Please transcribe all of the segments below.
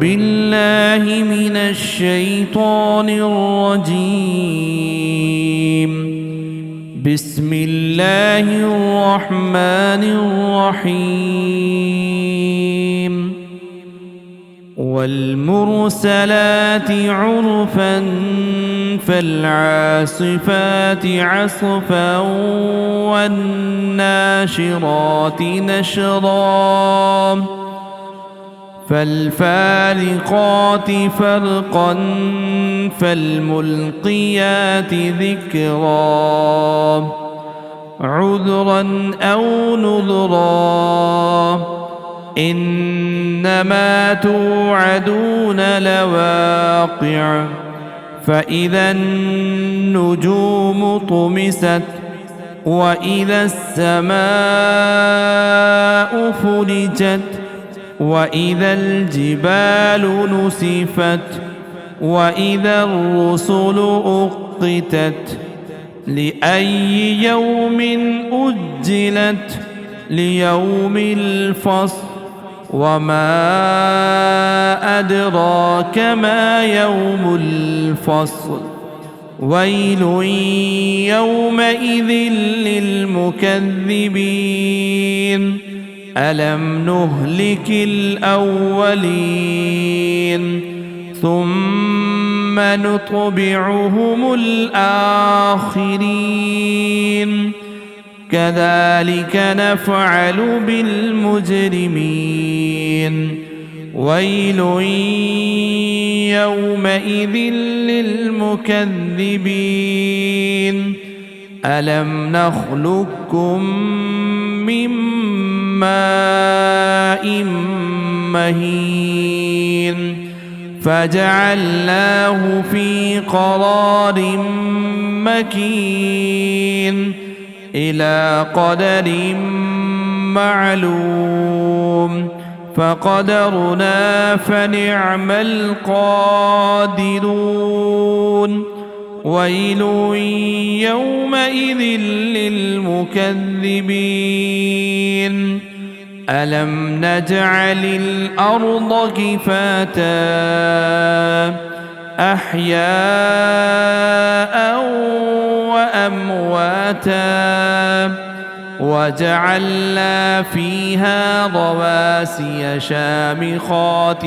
بالله من الشيطان الرجيم. بسم الله الرحمن الرحيم. والمرسلات عرفا فالعاصفات عصفا والناشرات نشرا فالفارقات فرقا فالملقيات ذكرا عذرا أو نذرا إنما توعدون لواقع فإذا النجوم طمست وإذا السماء فرجت وإذا الجبال نسفت وإذا الرسل أقتت لأي يوم أجلت ليوم الفصل وما أدراك ما يوم الفصل ويل يومئذ للمكذبين ألم نهلك الأولين ثم نتبعهم الآخرين كذلك نفعل بالمجرمين ويل يومئذ للمكذبين ألم نخلقكم من ماء مهين فجعلناه في قرار مكين إلى قدر معلوم فقدرنا فنعم القادرون ويل يومئذ للمكذبين ألم نجعل الأرض كفاتا أحياء وأمواتا وجعلنا فيها رواسي شامخات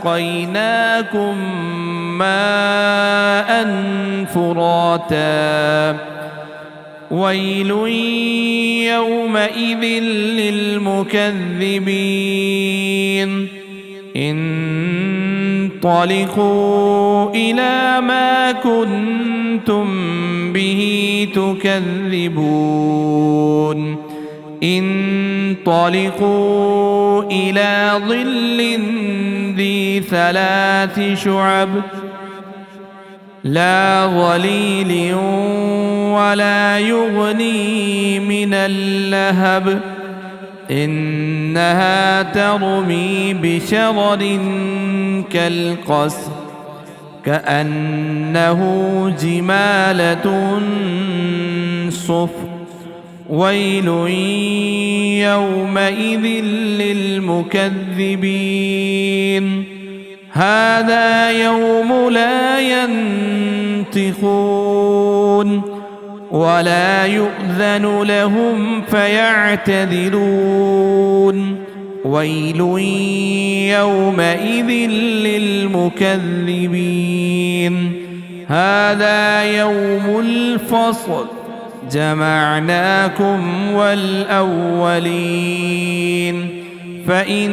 وأسقيناكم ماء فراتا ويل يومئذ للمكذبين انطلقوا إلى ما كنتم به تكذبون انطلقوا إلى ظل ذي 3 شعب لا ظليل ولا يغني من اللهب إنها ترمي بشرر كالقصر كأنه جمالة صفر ويل يومئذ للمكذبين هذا يوم لا ينطقون ولا يؤذن لهم فيعتذرون ويل يومئذ للمكذبين هذا يوم الفصل جمعناكم والأولين فإن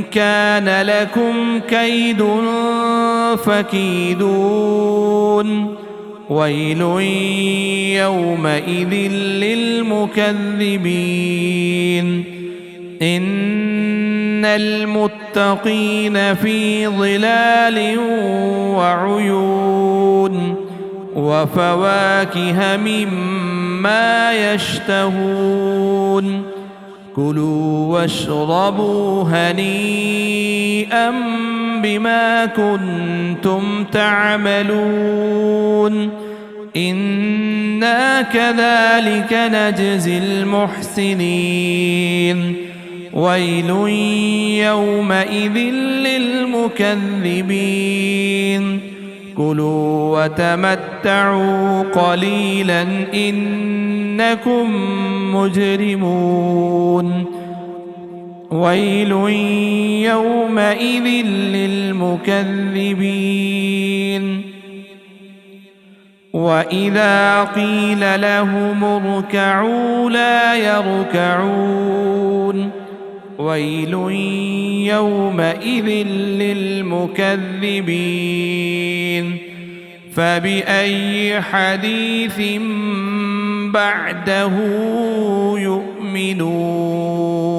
كان لكم كيد فكيدون ويل يومئذ للمكذبين إن المتقين في ظلال وعيون وفواكه مما يشتهون كلوا واشربوا هنيئا بما كنتم تعملون إنا كذلك نجزي المحسنين ويل يومئذ للمكذبين كلوا وتمتعوا قليلا إنكم مجرمون ويل يومئذ للمكذبين وإذا قيل لهم اركعوا لا يركعون ويل يومئذ للمكذبين فبأي حديث بعده يؤمنون